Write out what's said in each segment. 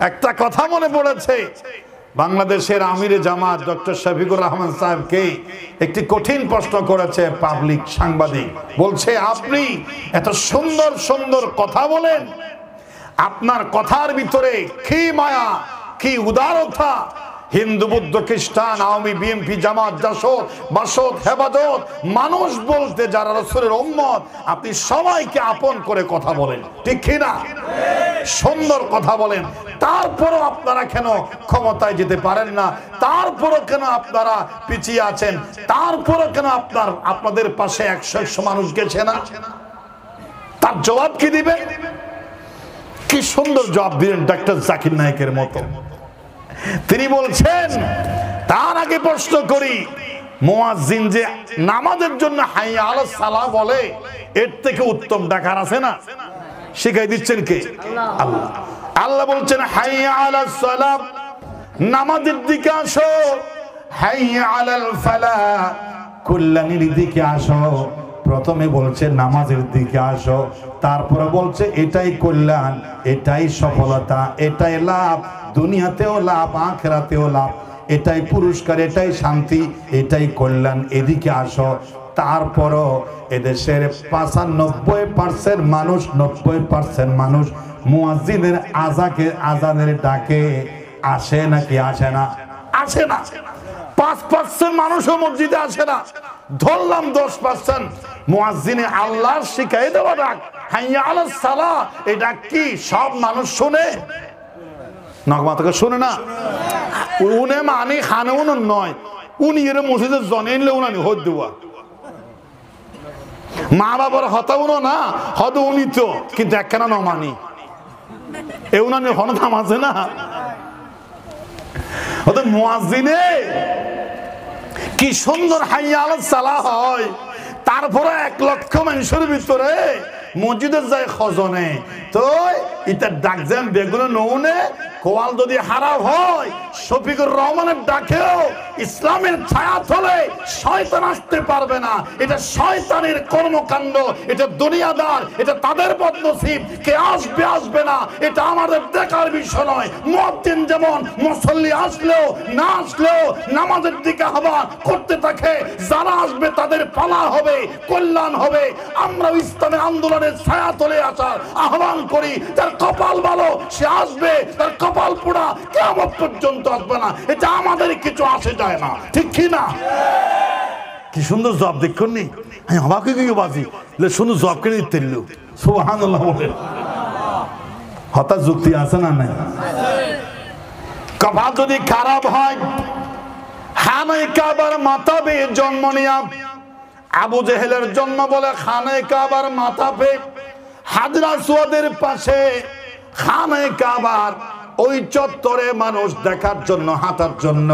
একটা কথা মনে পড়েছে, বাংলাদেশের আমিরে জামাত ডক্টর শফিকুর রহমান সাহেবকে একটি কঠিন প্রশ্ন করেছে পাবলিক সাংবাদিক। বলছে, আপনি এত সুন্দর সুন্দর কথা বলেন, আপনার কথার ভিতরে কি মায়া, কি উদারতা! হিন্দু, বৌদ্ধ, খ্রিস্টান, আওয়ামী, বিএনপি, জামাত, জাসদ, বাসদ, হেফাজত, মানুষ বলতে যারা রাসূলের উম্মত, আপনি সবাইকে আপন করে কথা বলেন, ঠিক কি না? সুন্দর কথা বলেন, তারপরও আপনারা কেন ক্ষমতায় যেতে পারেন না? তারপরও কেন আপনারা পিছিয়ে আছেন? তারপরও কেন আপনাদের পাশে 100 মানুষ গেছে না? তার জবাব কি দিবেন? কি সুন্দর জবাব দিলেন ডক্টর জাকির নায়েকের মতো। তিনি বলছেন, তার আগে প্রশ্ন করি, মুয়াজ্জিন যে নামাজের জন্য হাইয়া আলাস সালাহ বলে, এর থেকে উত্তম ডাকার আছে না? শিখাই দিচ্ছেন কে? আল্লাহ। আল্লাহ বলছেন, হাইয়া আলাস সালাহ, নামাজের দিকে আসো। হাইয়া আলাল ফালাহ, কল্যাণের দিকে আসো। প্রথমে বলছে নামাজের দিকে আসো, তারপরে বলছে এটাই কল্যাণ, এটাই সফলতা, এটাই লাভ, দুনিয়াতেও লাভ, আখিরাতেও লাভ, এটাই পুরস্কার, এটাই শান্তি, এটাই কল্যাণ, এদিকে আসো। তারপরও এদেশের 95% মানুষ, 90% মানুষ মুয়াজ্জিনের আজানের ডাকে আসে নাকি আসে না? আসে না। 5% মানুষও মসজিদে আসে না। ধরলাম 10%। মুয়াজ্জিনে আল্লাহর শিখাই দেওয়া ডাক, হাইয়া আলাস সালাহ, এই ডাক কি সব মানুষ শুনে? নগমাতকে শুনে না। উনি মানে খানে উনুন নয়, উনি এর মসজিদের জনেনলে উনানি হদ দেওয়া। মা বাবার হতা উনো না, হদ উনি তো, কিন্তু একখানা ন মানি এ উনানি হন থাম আছে না। হয়তো মুয়াজ্জিনে কি সুন্দর হাইয়া আলাস সালাহ হয়, তারপরে 1 লক্ষ মানুষের ভিতরে মসজিদের যায় খজনে, তো এটা ডাক যেন বেগুনে নৌনে কোয়াল যদি হারাম হয়, শফিকুর রহমানের ডাকেও ইসলামের ছায়া তলে শয়তান আসতে পারবে না। এটা শয়তানের কর্মকাণ্ড, এটা দুনিয়াদার, এটা তাদের বদনসিব। কে আসবে আসবে না এটা আমাদের দেখার বিষয় নয়। মুয়াজ্জিন যেমন মুসল্লি আসলেও না আসলেও নামাজের দিকে আহ্বান করতে থাকে, যারা আসবে তাদের পালা হবে, কল্যাণ হবে। আমরা ইসলামের আন্দোলনের ছায়া তলে আসার আহ্বান করি। তার কপাল ভালো, সে আসবে, তার কপাল পোড়া, কিয়ামত পর্যন্ত আসবে না। এটা আমাদের কিছু আসে যায় না, ঠিক কি না? কি সুন্দর জবাব দেখুন নি, আমি অবাক হয়ে বাজি সুন্দর জবাব করে দিতে সুবহানাল্লাহ বলেন। হঠাৎ যুক্তি আছে না? নাই। কপাল যদি খারাপ হয়, খানায়ে কাবার মাথা বেয়ে জন্ম নিয়া আবু জেহেলের জন্ম বলে খানায়ে কাবার মাথা পে হাজর আসওয়াদের পাশে খানায়ে কাবার ওই চত্বরে মানুষ দেখার জন্য, হাঁটার জন্য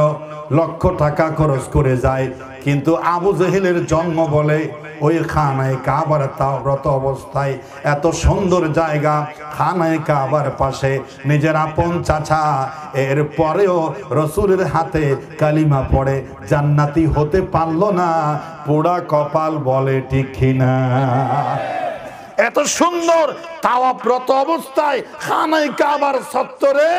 লক্ষ টাকা খরচ করে যায়। কিন্তু আবু জেহেলের জন্ম বলে ওই খানায়ে কাবার তাওরত অবস্থায়, এত সুন্দর জায়গা খানায়ে কাবার পাশে, নিজের আপন চাচা, এর পরেও রসুলের হাতে কালিমা পড়ে জান্নাতি হতে পারলো না। পোড়া কপাল বলে, ঠিক কিনা? এত সুন্দর তাওয়াফরত অবস্থায় খানায়ে কাবার চত্বরে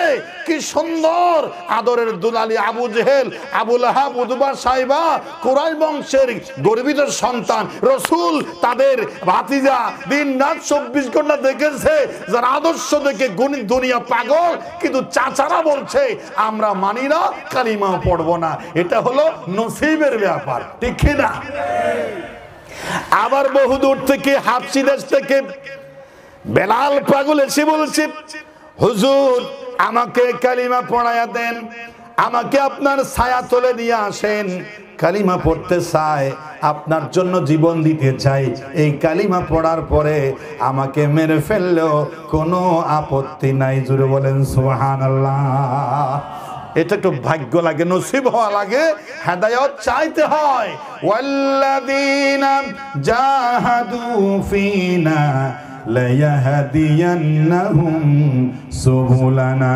কি সুন্দর আদরের দুলালি আবু জেহেল, আবু লাহাব, উতবা, সাইবা, কুরাইশ বংশের গর্বিত সন্তান রাসূল, তাদের ভাতিজা দিন রাত 24 ঘন্টা দেখেছে, যার আদর্শ দেখে দুনিয়া পাগল। কিন্তু চাচারা বলছে আমরা মানি না, কালিমাও পড়বো না। এটা হলো নসিবের ব্যাপার, ঠিক কি না? আবার বহুদূর থেকে, হাবশি দেশ থেকে বেলাল পাগল এসে বলছে, হুজুর আমাকে কালিমা পড়ায়া দেন, আমাকে আপনার ছায়া তলে নিয়ে আসেন। কালিমা পড়তে চাই, আপনার জন্য জীবন দিতে চাই। এই কালিমা পড়ার পরে আমাকে মেরে ফেললেও কোনো আপত্তি নাই। জুড়ে বলেন সুবহানাল্লাহ। এটা একটু ভাগ্য লাগে, নসিব হওয়া লাগে, হেদায়েত চাইতে হয়। ওয়াল্লাযীনা জাহাদু ফীনা লায়াহদিয়ান্নাহুম সুবুলানা।